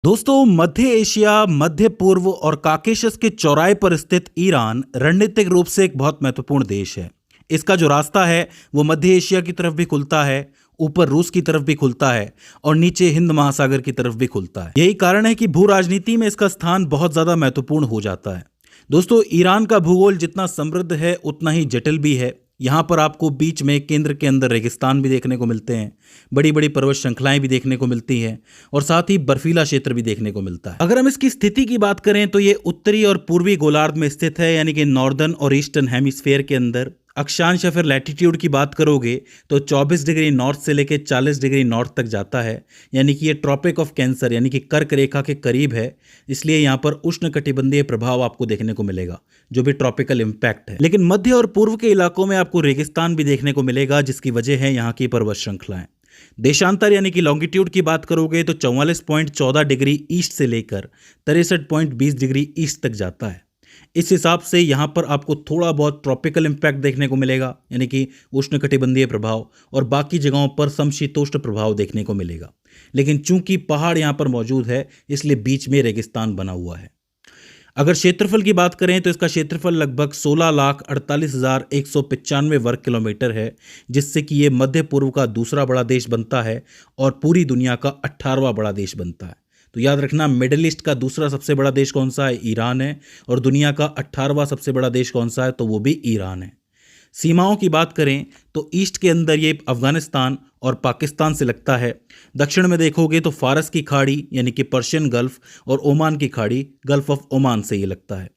दोस्तों, मध्य एशिया, मध्य पूर्व और काकेशस के चौराहे पर स्थित ईरान रणनीतिक रूप से एक बहुत महत्वपूर्ण देश है। इसका जो रास्ता है वो मध्य एशिया की तरफ भी खुलता है, ऊपर रूस की तरफ भी खुलता है और नीचे हिंद महासागर की तरफ भी खुलता है। यही कारण है कि भू राजनीति में इसका स्थान बहुत ज्यादा महत्वपूर्ण हो जाता है। दोस्तों, ईरान का भूगोल जितना समृद्ध है उतना ही जटिल भी है। यहाँ पर आपको बीच में केंद्र के अंदर रेगिस्तान भी देखने को मिलते हैं, बड़ी बड़ी पर्वत श्रृंखलाएं भी देखने को मिलती हैं और साथ ही बर्फीला क्षेत्र भी देखने को मिलता है। अगर हम इसकी स्थिति की बात करें तो ये उत्तरी और पूर्वी गोलार्ध में स्थित है, यानी कि नॉर्दर्न और ईस्टर्न हेमिस्फेयर के अंदर। अक्षांश या फिर लैटिट्यूड की बात करोगे तो 24 डिग्री नॉर्थ से लेकर 40 डिग्री नॉर्थ तक जाता है, यानी कि ये ट्रॉपिक ऑफ कैंसर यानी कि कर्क रेखा के करीब है। इसलिए यहाँ पर उष्णकटिबंधीय प्रभाव आपको देखने को मिलेगा, जो भी ट्रॉपिकल इम्पैक्ट है। लेकिन मध्य और पूर्व के इलाकों में आपको रेगिस्तान भी देखने को मिलेगा, जिसकी वजह है यहाँ की पर्वत श्रृंखलाएं। देशांतर यानी कि लॉन्गिट्यूड की बात करोगे तो 44.14 डिग्री ईस्ट से लेकर 63.20 डिग्री ईस्ट तक जाता है। इस हिसाब से यहाँ पर आपको थोड़ा बहुत ट्रॉपिकल इम्पैक्ट देखने को मिलेगा, यानी कि उष्णकटिबंधीय प्रभाव, और बाकी जगहों पर समशीतोष्ण प्रभाव देखने को मिलेगा। लेकिन चूंकि पहाड़ यहाँ पर मौजूद है इसलिए बीच में रेगिस्तान बना हुआ है। अगर क्षेत्रफल की बात करें तो इसका क्षेत्रफल लगभग 16,48,195 वर्ग किलोमीटर है, जिससे कि ये मध्य पूर्व का दूसरा बड़ा देश बनता है और पूरी दुनिया का 18वां बड़ा देश बनता है। तो याद रखना, मिडिल ईस्ट का दूसरा सबसे बड़ा देश कौन सा है? ईरान है। और दुनिया का 18वां सबसे बड़ा देश कौन सा है? तो वो भी ईरान है। सीमाओं की बात करें तो ईस्ट के अंदर ये अफगानिस्तान और पाकिस्तान से लगता है। दक्षिण में देखोगे तो फारस की खाड़ी यानी कि पर्शियन गल्फ और ओमान की खाड़ी गल्फ ऑफ ओमान से ये लगता है।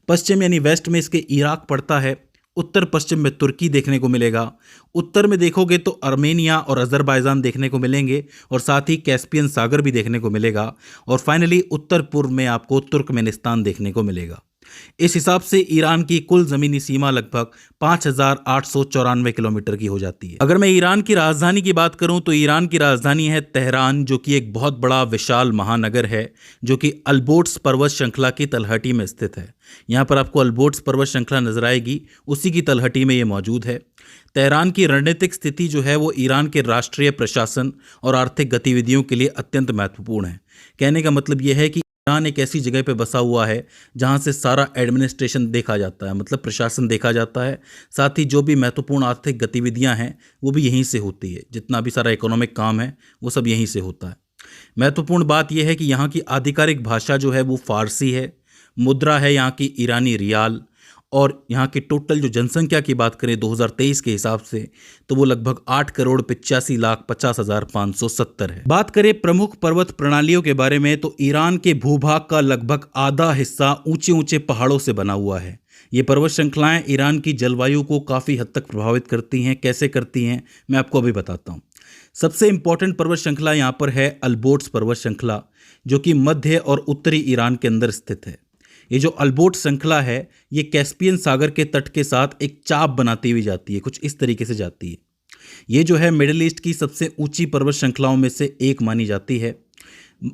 पश्चिम यानी वेस्ट में इसके इराक पड़ता है। उत्तर पश्चिम में तुर्की देखने को मिलेगा। उत्तर में देखोगे तो आर्मेनिया और अजरबैजान देखने को मिलेंगे और साथ ही कैस्पियन सागर भी देखने को मिलेगा। और फाइनली उत्तर पूर्व में आपको तुर्कमेनिस्तान देखने को मिलेगा। इस हिसाब से ईरान की कुल जमीनी सीमा लगभग 5,894 किलोमीटर की हो जाती है। अगर मैं ईरान की राजधानी की बात करूं तो ईरान की राजधानी है तेहरान, जो कि एक बहुत बड़ा विशाल महानगर है, जो कि अल्बोर्ट्स पर्वत श्रृंखला की तलहटी में स्थित है। यहाँ पर आपको अल्बोर्ट्स पर्वत श्रृंखला नजर आएगी, उसी की तलहटी में ये मौजूद है। तेहरान की रणनीतिक स्थिति जो है वो ईरान के राष्ट्रीय प्रशासन और आर्थिक गतिविधियों के लिए अत्यंत महत्वपूर्ण है। कहने का मतलब ये है कि ईरान एक ऐसी जगह पे बसा हुआ है जहां से सारा एडमिनिस्ट्रेशन देखा जाता है, मतलब प्रशासन देखा जाता है। साथ ही जो भी महत्वपूर्ण आर्थिक गतिविधियां हैं वो भी यहीं से होती है। जितना भी सारा इकोनॉमिक काम है वो सब यहीं से होता है। महत्वपूर्ण बात यह है कि यहाँ की आधिकारिक भाषा जो है वो फारसी है। मुद्रा है यहाँ की ईरानी रियाल। और यहाँ की टोटल जो जनसंख्या की बात करें 2023 के हिसाब से तो वो लगभग 8,85,50,570 है। बात करें प्रमुख पर्वत प्रणालियों के बारे में तो ईरान के भूभाग का लगभग आधा हिस्सा ऊंचे ऊंचे पहाड़ों से बना हुआ है। ये पर्वत श्रृंखलाएं ईरान की जलवायु को काफ़ी हद तक प्रभावित करती हैं। कैसे करती हैं मैं आपको अभी बताता हूँ। सबसे इंपॉर्टेंट पर्वत श्रृंखला यहाँ पर है अल्बोर्ट्स पर्वत श्रृंखला, जो कि मध्य और उत्तरी ईरान के अंदर स्थित है। ये जो अल्बोर्ट्स श्रृंखला है ये कैस्पियन सागर के तट के साथ एक चाप बनाती हुई जाती है, कुछ इस तरीके से जाती है। ये जो है मिडिल ईस्ट की सबसे ऊंची पर्वत श्रृंखलाओं में से एक मानी जाती है।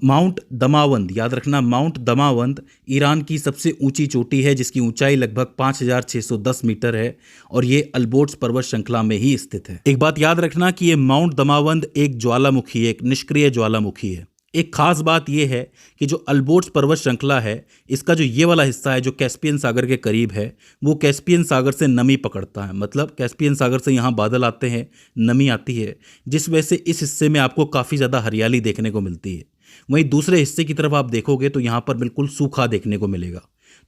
माउंट दमावंद, याद रखना, माउंट दमावंद ईरान की सबसे ऊंची चोटी है, जिसकी ऊंचाई लगभग 5,610 मीटर है और ये अल्बोर्ट्स पर्वत श्रृंखला में ही स्थित है। एक बात याद रखना कि ये माउंट दमावंद एक ज्वालामुखी है, एक निष्क्रिय ज्वालामुखी है। एक खास बात यह है कि जो अल्बोर्ट्स पर्वत श्रृंखला है इसका जो ये वाला हिस्सा है जो कैस्पियन सागर के करीब है वो कैस्पियन सागर से नमी पकड़ता है। मतलब कैस्पियन सागर से यहाँ बादल आते हैं, नमी आती है, जिस वजह से इस हिस्से में आपको काफ़ी ज़्यादा हरियाली देखने को मिलती है। वहीं दूसरे हिस्से की तरफ आप देखोगे तो यहाँ पर बिल्कुल सूखा देखने को मिलेगा।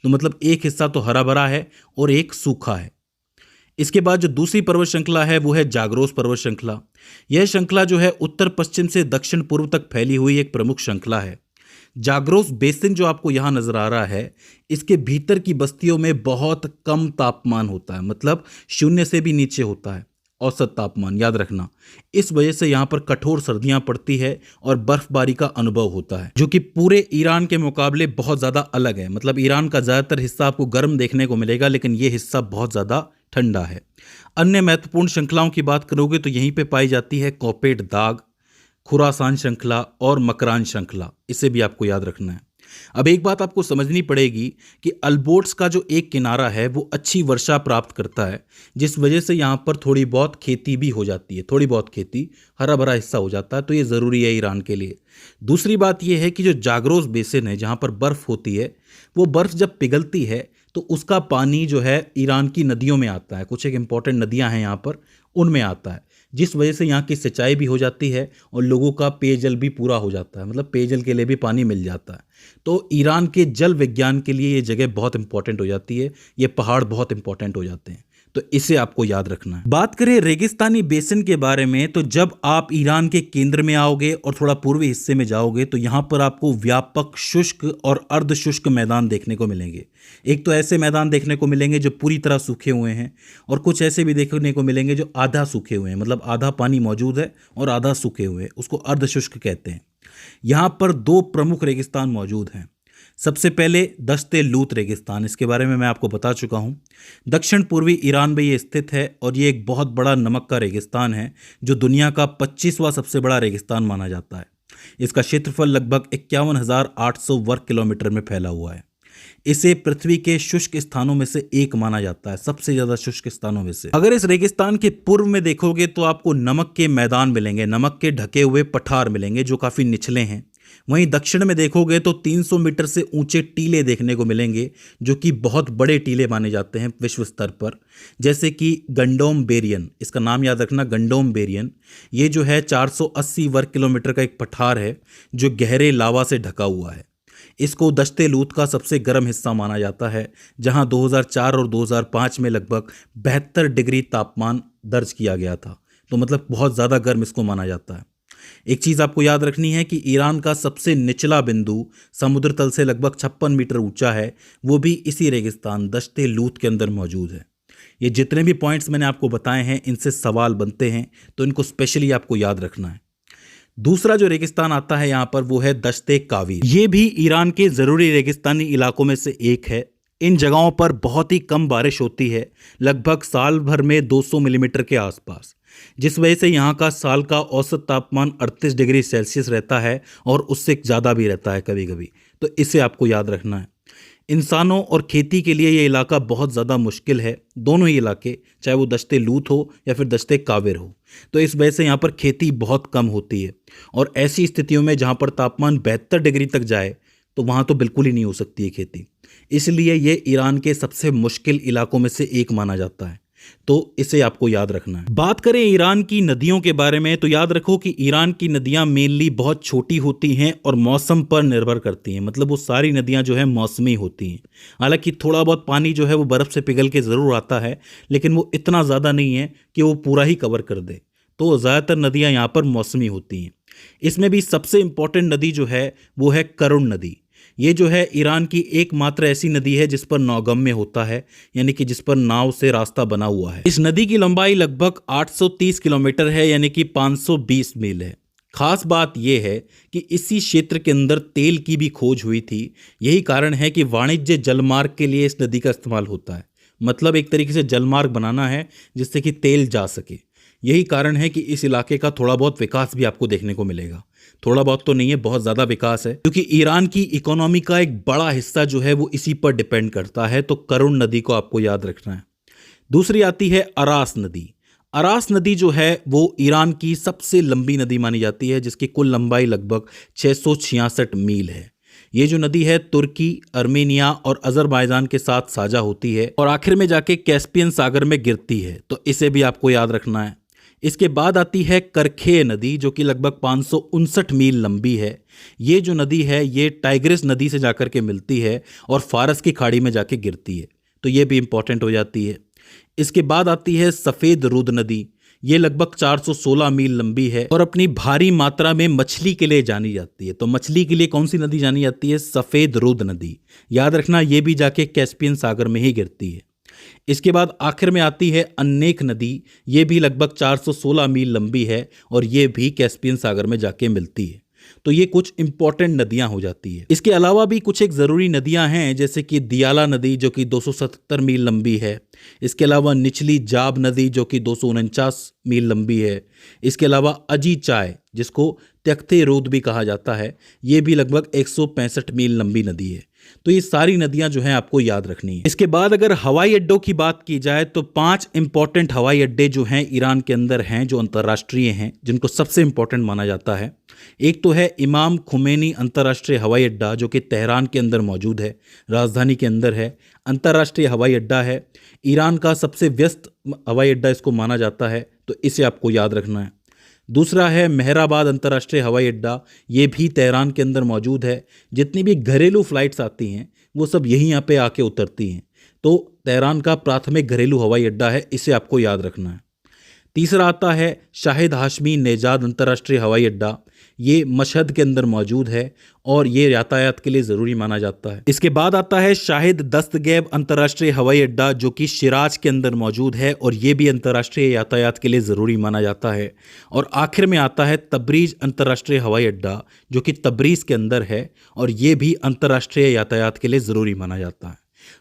तो मतलब एक हिस्सा तो हरा भरा है और एक सूखा है। इसके बाद जो दूसरी पर्वत श्रृंखला है वो है जाग्रोस पर्वत श्रृंखला। यह श्रृंखला जो है उत्तर पश्चिम से दक्षिण पूर्व तक फैली हुई एक प्रमुख श्रृंखला है। जाग्रोस बेसिन जो आपको यहाँ नजर आ रहा है इसके भीतर की बस्तियों में बहुत कम तापमान होता है, मतलब शून्य से भी नीचे होता है औसत तापमान, याद रखना। इस वजह से यहाँ पर कठोर सर्दियाँ पड़ती है और बर्फबारी का अनुभव होता है, जो कि पूरे ईरान के मुकाबले बहुत ज़्यादा अलग है। मतलब ईरान का ज़्यादातर हिस्सा आपको गर्म देखने को मिलेगा, लेकिन ये हिस्सा बहुत ज़्यादा ठंडा है। अन्य महत्वपूर्ण श्रृंखलाओं की बात करोगे तो यहीं पे पाई जाती है कोपेट दाग, खुरासान श्रृंखला और मकरान श्रृंखला। इसे भी आपको याद रखना है। अब एक बात आपको समझनी पड़ेगी कि अल्बोर्ट्स का जो एक किनारा है वो अच्छी वर्षा प्राप्त करता है, जिस वजह से यहाँ पर थोड़ी बहुत खेती भी हो जाती है, थोड़ी बहुत खेती, हरा भरा हिस्सा हो जाता है। तो ये ज़रूरी है ईरान के लिए। दूसरी बात ये है कि जो जाग्रोस बेसिन है जहाँ पर बर्फ़ होती है, वो बर्फ़ जब पिघलती है तो उसका पानी जो है ईरान की नदियों में आता है। कुछ एक इम्पॉर्टेंट नदियाँ हैं यहाँ पर, उनमें आता है, जिस वजह से यहाँ की सिंचाई भी हो जाती है और लोगों का पेयजल भी पूरा हो जाता है, मतलब पेयजल के लिए भी पानी मिल जाता है। तो ईरान के जल विज्ञान के लिए ये जगह बहुत इंपॉर्टेंट हो जाती है, ये पहाड़ बहुत इंपॉर्टेंट हो जाते हैं। तो इसे आपको याद रखना है। बात करें रेगिस्तानी बेसिन के बारे में, तो जब आप ईरान के केंद्र में आओगे और थोड़ा पूर्वी हिस्से में जाओगे तो यहाँ पर आपको व्यापक शुष्क और अर्ध शुष्क मैदान देखने को मिलेंगे। एक तो ऐसे मैदान देखने को मिलेंगे जो पूरी तरह सूखे हुए हैं, और कुछ ऐसे भी देखने को मिलेंगे जो आधा सूखे हुए हैं, मतलब आधा पानी मौजूद है और आधा सूखे हुए हैं, उसको अर्ध शुष्क कहते हैं। यहाँ पर दो प्रमुख रेगिस्तान मौजूद हैं। सबसे पहले दश्ते लूत रेगिस्तान, इसके बारे में मैं आपको बता चुका हूँ। दक्षिण पूर्वी ईरान में ये स्थित है और ये एक बहुत बड़ा नमक का रेगिस्तान है जो दुनिया का 25वां सबसे बड़ा रेगिस्तान माना जाता है। इसका क्षेत्रफल लगभग 51,800 वर्ग किलोमीटर में फैला हुआ है। इसे पृथ्वी के शुष्क स्थानों में से एक माना जाता है, सबसे ज़्यादा शुष्क स्थानों में से। अगर इस रेगिस्तान के पूर्व में देखोगे तो आपको नमक के मैदान मिलेंगे, नमक के ढके हुए पठार मिलेंगे जो काफ़ी निचले हैं। वहीं दक्षिण में देखोगे तो 300 मीटर से ऊंचे टीले देखने को मिलेंगे जो कि बहुत बड़े टीले माने जाते हैं विश्व स्तर पर, जैसे कि गंडोम बेरियन, इसका नाम याद रखना, गंडोम बेरियन। ये जो है 480 वर्ग किलोमीटर का एक पठार है जो गहरे लावा से ढका हुआ है। इसको दश्ते लूत का सबसे गर्म हिस्सा माना जाता है, जहां 2004 और 2005 में लगभग 72 डिग्री तापमान दर्ज किया गया था। तो मतलब बहुत ज़्यादा गर्म इसको माना जाता है। एक चीज़ आपको याद रखनी है कि ईरान का सबसे निचला बिंदु समुद्र तल से लगभग 56 मीटर ऊंचा है, वो भी इसी रेगिस्तान दश्ते लूत के अंदर मौजूद है। ये जितने भी पॉइंट्स मैंने आपको बताए हैं इनसे सवाल बनते हैं, तो इनको स्पेशली आपको याद रखना है। दूसरा जो रेगिस्तान आता है यहाँ पर वो है दश्ते कावीर। ये भी ईरान के ज़रूरी रेगिस्तानी इलाकों में से एक है। इन जगहों पर बहुत ही कम बारिश होती है, लगभग साल भर में 200 मिलीमीटर के आसपास, जिस वजह से यहाँ का साल का औसत तापमान 38 डिग्री सेल्सियस रहता है और उससे ज़्यादा भी रहता है कभी कभी। तो इसे आपको याद रखना है। इंसानों और खेती के लिए ये इलाका बहुत ज़्यादा मुश्किल है, दोनों ही इलाके, चाहे वो दश्ते लूत हो या फिर दश्ते काविर हो। तो इस वजह से यहाँ पर खेती बहुत कम होती है, और ऐसी स्थितियों में जहाँ पर तापमान 72 डिग्री तक जाए तो वहाँ तो बिल्कुल ही नहीं हो सकती है खेती। इसलिए ये ईरान के सबसे मुश्किल इलाकों में से एक माना जाता है। तो इसे आपको याद रखना है। बात करें ईरान की नदियों के बारे में, तो याद रखो कि ईरान की नदियां मेनली बहुत छोटी होती हैं और मौसम पर निर्भर करती हैं, मतलब वो सारी नदियां जो है मौसमी होती हैं। हालांकि थोड़ा बहुत पानी जो है वो बर्फ़ से पिघल के ज़रूर आता है, लेकिन वो इतना ज़्यादा नहीं है कि वो पूरा ही कवर कर दे। तो ज़्यादातर नदियाँ यहाँ पर मौसमी होती हैं। इसमें भी सबसे इम्पॉर्टेंट नदी जो है वो है करुण नदी। ये जो है ईरान की एकमात्र ऐसी नदी है जिस पर नौगम्य होता है, यानी कि जिस पर नाव से रास्ता बना हुआ है। इस नदी की लंबाई लगभग 830 किलोमीटर है, यानी कि 520 मील है। खास बात यह है कि इसी क्षेत्र के अंदर तेल की भी खोज हुई थी। यही कारण है कि वाणिज्य जलमार्ग के लिए इस नदी का इस्तेमाल होता है, मतलब एक तरीके से जलमार्ग बनाना है जिससे कि तेल जा सके। यही कारण है कि इस इलाके का थोड़ा बहुत विकास भी आपको देखने को मिलेगा। थोड़ा बहुत तो नहीं है, बहुत ज़्यादा विकास है, क्योंकि ईरान की इकोनॉमी का एक बड़ा हिस्सा जो है वो इसी पर डिपेंड करता है। तो करुण नदी को आपको याद रखना है। दूसरी आती है अरास नदी। अरास नदी जो है वो ईरान की सबसे लंबी नदी मानी जाती है, जिसकी कुल लंबाई लगभग 666 मील है। ये जो नदी है तुर्की, अर्मेनिया और अजरबैजान के साथ साझा होती है और आखिर में जाके कैस्पियन सागर में गिरती है। तो इसे भी आपको याद रखना है। इसके बाद आती है करखे नदी, जो कि लगभग 559 मील लंबी है। ये जो नदी है ये टाइग्रिस नदी से जाकर के मिलती है और फारस की खाड़ी में जाके गिरती है। तो ये भी इंपॉर्टेंट हो जाती है। इसके बाद आती है सफ़ेद रुद नदी। ये लगभग 416 मील लंबी है और अपनी भारी मात्रा में मछली के लिए जानी जाती है। तो मछली के लिए कौन सी नदी जानी जाती है? सफ़ेद रुद नदी। याद रखना, ये भी जाके कैस्पियन सागर में ही गिरती है। इसके बाद आखिर में आती है अनेक नदी। ये भी लगभग 416 मील लंबी है और ये भी कैस्पियन सागर में जाके मिलती है। तो ये कुछ इंपॉर्टेंट नदियां हो जाती है। इसके अलावा भी कुछ एक ज़रूरी नदियां हैं, जैसे कि दियाला नदी जो कि 277 मील लंबी है। इसके अलावा निचली जाब नदी जो कि 249 मील लंबी है। इसके अलावा अजी चाय जिसको तख्ते रोद भी कहा जाता है, ये भी लगभग 165 मील लंबी नदी है। तो ये सारी नदियां जो हैं आपको याद रखनी है। इसके बाद अगर हवाई अड्डों की बात की जाए तो 5 इंपॉर्टेंट हवाई अड्डे जो हैं ईरान के अंदर हैं, जो अंतर्राष्ट्रीय हैं, जिनको सबसे इंपॉर्टेंट माना जाता है। एक तो है इमाम खुमैनी अंतर्राष्ट्रीय हवाई अड्डा जो कि तेहरान के अंदर मौजूद है, राजधानी के अंदर है। अंतर्राष्ट्रीय हवाई अड्डा है, ईरान का सबसे व्यस्त हवाई अड्डा इसको माना जाता है, तो इसे आपको याद रखना है। दूसरा है मेहराबाद अंतर्राष्ट्रीय हवाई अड्डा, ये भी तेहरान के अंदर मौजूद है। जितनी भी घरेलू फ्लाइट्स आती हैं वो सब यहीं यहाँ पे आके उतरती हैं, तो तेहरान का प्राथमिक घरेलू हवाई अड्डा है, इसे आपको याद रखना है। तीसरा आता है शाहिद हाशमी नेजाद अंतर्राष्ट्रीय हवाई अड्डा, ये मशहद के अंदर मौजूद है और ये यातायात के लिए ज़रूरी माना जाता है। इसके बाद आता है शाहिद दस्तगैब अंतर्राष्ट्रीय हवाई अड्डा जो कि शिराज के अंदर मौजूद है और ये भी अंतर्राष्ट्रीय यातायात के लिए ज़रूरी माना जाता है। और आखिर में आता है तबरीज अंतर्राष्ट्रीय हवाई अड्डा जो कि तबरीज़ के अंदर है और ये भी अंतर्राष्ट्रीय यातायात के लिए ज़रूरी माना जाता है।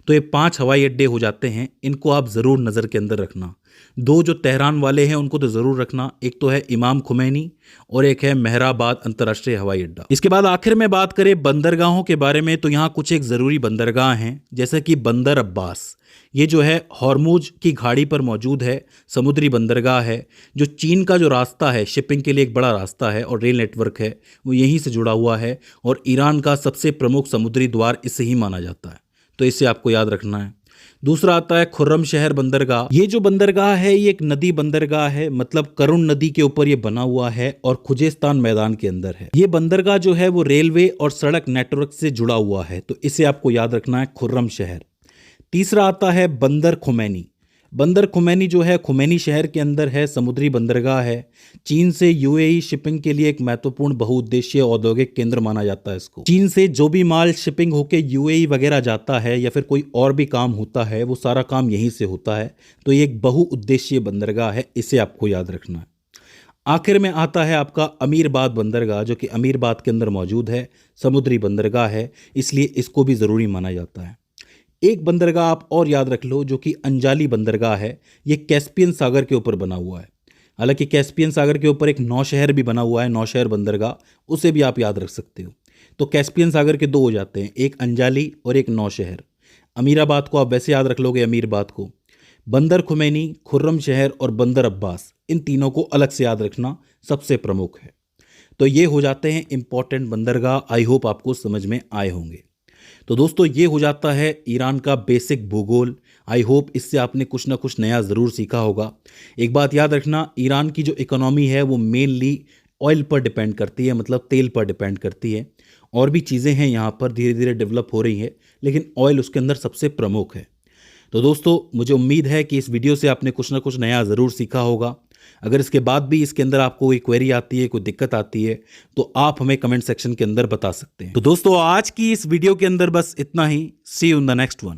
तो ये 5 हवाई अड्डे हो जाते हैं, इनको आप ज़रूर नज़र के अंदर रखना। 2 जो तेहरान वाले हैं उनको तो ज़रूर रखना, एक तो है इमाम खुमैनी और एक है मेहराबाद अंतर्राष्ट्रीय हवाई अड्डा। इसके बाद आखिर में बात करें बंदरगाहों के बारे में, तो यहाँ कुछ एक ज़रूरी बंदरगाह हैं, जैसे कि बंदर अब्बास, ये जो है हॉर्मुज की खाड़ी पर मौजूद है, समुद्री बंदरगाह है। जो चीन का जो रास्ता है शिपिंग के लिए एक बड़ा रास्ता है और रेल नेटवर्क है, वो यहीं से जुड़ा हुआ है और ईरान का सबसे प्रमुख समुद्री द्वार इसे ही माना जाता है, तो इसे आपको याद रखना है। दूसरा आता है खुर्रम शहर बंदरगाह, ये जो बंदरगाह है ये एक नदी बंदरगाह है, मतलब करुण नदी के ऊपर ये बना हुआ है और खुजेस्तान मैदान के अंदर है। ये बंदरगाह जो है वो रेलवे और सड़क नेटवर्क से जुड़ा हुआ है, तो इसे आपको याद रखना है, खुर्रम शहर। तीसरा आता है बंदर खुमैनी। बंदर खुमैनी जो है खुमैनी शहर के अंदर है, समुद्री बंदरगाह है। चीन से यूएई शिपिंग के लिए एक महत्वपूर्ण बहुउद्देशीय औद्योगिक केंद्र माना जाता है इसको। चीन से जो भी माल शिपिंग होके यूएई वगैरह जाता है या फिर कोई और भी काम होता है, वो सारा काम यहीं से होता है, तो ये एक बहुउद्देशीय बंदरगाह है, इसे आपको याद रखना है। आखिर में आता है आपका अमीरबाद बंदरगाह जो कि अमीरबाद के अंदर मौजूद है, समुद्री बंदरगाह है, इसलिए इसको भी ज़रूरी माना जाता है। एक बंदरगाह आप और याद रख लो जो कि अंजाली बंदरगाह है, ये कैस्पियन सागर के ऊपर बना हुआ है। हालांकि कैस्पियन सागर के ऊपर एक नौशहर भी बना हुआ है, नौशहर बंदरगाह, उसे भी आप याद रख सकते हो। तो कैस्पियन सागर के 2 हो जाते हैं, एक अंजाली और एक नौशहर। अमीराबाद को आप वैसे याद रख लोगे, अमीरबाद को। बंदर खुमैनी, खुर्रम शहर और बंदर अब्बास, इन तीनों को अलग से याद रखना सबसे प्रमुख है। तो ये हो जाते हैं इंपॉर्टेंट बंदरगाह, आई होप आपको समझ में आए होंगे। तो दोस्तों ये हो जाता है ईरान का बेसिक भूगोल। आई होप इससे आपने कुछ ना कुछ नया ज़रूर सीखा होगा। एक बात याद रखना, ईरान की जो इकोनॉमी है वो मेनली ऑयल पर डिपेंड करती है, मतलब तेल पर डिपेंड करती है। और भी चीज़ें हैं यहाँ पर धीरे धीरे डेवलप हो रही हैं, लेकिन ऑयल उसके अंदर सबसे प्रमुख है। तो दोस्तों मुझे उम्मीद है कि इस वीडियो से आपने कुछ ना कुछ नया ज़रूर सीखा होगा। अगर इसके बाद भी इसके अंदर आपको कोई क्वेरी आती है, कोई दिक्कत आती है, तो आप हमें कमेंट सेक्शन के अंदर बता सकते हैं। तो दोस्तों आज की इस वीडियो के अंदर बस इतना ही। See you in the next one.